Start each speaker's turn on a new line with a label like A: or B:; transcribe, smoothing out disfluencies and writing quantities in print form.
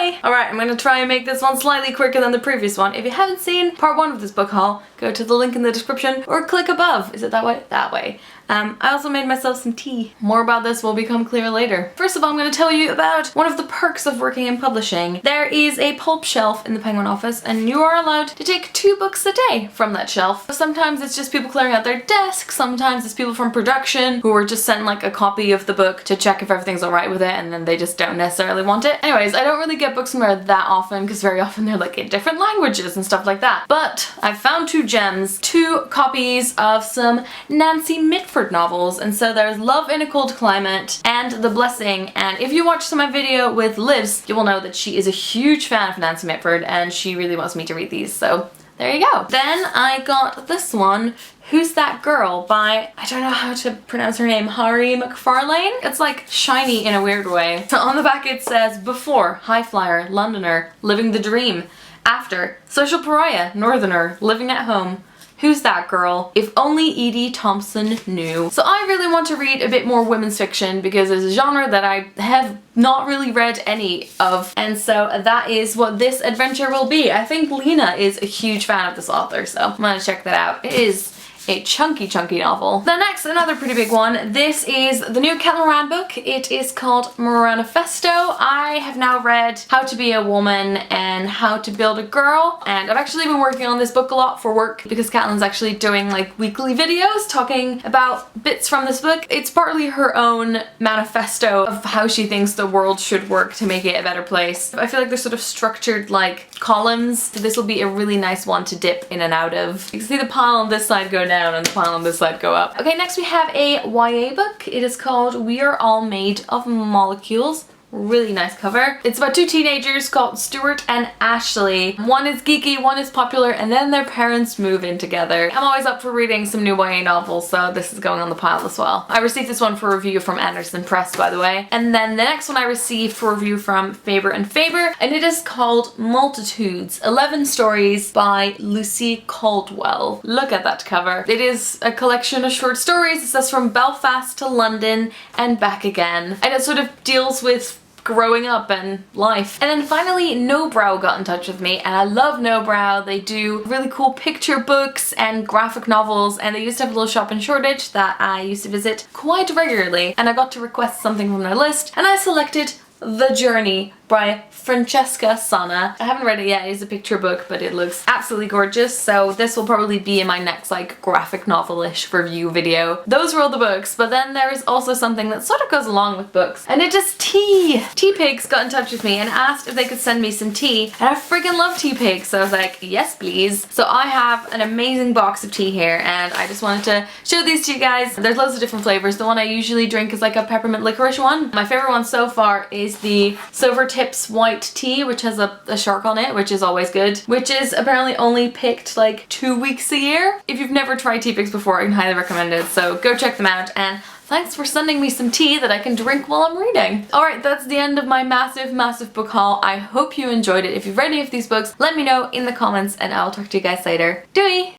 A: Bye! Alright, I'm gonna try and make this one slightly quicker than the previous one. If you haven't seen part 1 of this book haul, go to the link in the description or click above. Is it that way? That way. I also made myself some tea. More about this will become clear later. First of all, I'm going to tell you about one of the perks of working in publishing. There is a Pulp Shelf in the Penguin office, and you are allowed to take 2 books a day from that shelf. Sometimes it's just people clearing out their desks, sometimes it's people from production who are just sent like a copy of the book to check if everything's alright with it, and then they just don't necessarily want it. Anyways, I don't really get books from there that often because very often they're like in different languages and stuff like that. But I found 2 gems, 2 copies of some Nancy Mitford novels, and so there's Love in a Cold Climate and The Blessing, and if you watched my video with Liz, you will know that she is a huge fan of Nancy Mitford and she really wants me to read these, so there you go. Then I got this one, Who's That Girl by, I don't know how to pronounce her name, Mhairi McFarlane? It's like shiny in a weird way. So on the back it says, before, high flyer, Londoner, living the dream. After, social pariah, northerner, living at home. Who's that girl? If only Edie Thompson knew. So I really want to read a bit more women's fiction because it's a genre that I have not really read any of, and so that is what this adventure will be. I think Lena is a huge fan of this author, so I'm gonna check that out. It is a chunky novel. The next, another pretty big one. This is the new Moran book. It is called Moranifesto. I have now read How to Be a Woman and How to Build a Girl, and I've actually been working on this book a lot for work because Caitlin's actually doing like weekly videos talking about bits from this book. It's partly her own manifesto of how she thinks the world should work to make it a better place. I feel like they're sort of structured like columns, so this will be a really nice one to dip in and out of. You can see the pile on this side go down and the pile on this side go up. Okay, next we have a YA book. It is called We Are All Made of Molecules. Really nice cover. It's about 2 teenagers called Stuart and Ashley. One is geeky, one is popular, and then their parents move in together. I'm always up for reading some new YA novels, so this is going on the pile as well. I received this one for review from Anderson Press, by the way. And then the next one I received for review from Faber and Faber, and it is called Multitudes, 11 Stories by Lucy Caldwell. Look at that cover. It is a collection of short stories. It says from Belfast to London and back again. And it sort of deals with growing up and life. And then finally No Brow got in touch with me, and I love No Brow. They do really cool picture books and graphic novels, and they used to have a little shop in Shoreditch that I used to visit quite regularly, and I got to request something from their list, and I selected The Journey by Francesca Sanna. I haven't read it yet. It is a picture book, but it looks absolutely gorgeous, so this will probably be in my next like graphic novel-ish review video. Those were all the books, but then there is also something that sort of goes along with books, and it is tea! Tea Pigs got in touch with me and asked if they could send me some tea, and I friggin' love Tea Pigs, so I was like, yes please. So I have an amazing box of tea here, and I just wanted to show these to you guys. There's loads of different flavors. The one I usually drink is like a peppermint licorice one. My favorite one so far is the Silver Tips white tea, which has a shark on it, which is always good, which is apparently only picked like 2 weeks a year. If you've never tried Tea Pigs before, I can highly recommend it, so go check them out, and thanks for sending me some tea that I can drink while I'm reading. Alright, that's the end of my massive book haul. I hope you enjoyed it. If you've read any of these books, let me know in the comments, and I'll talk to you guys later. Doei!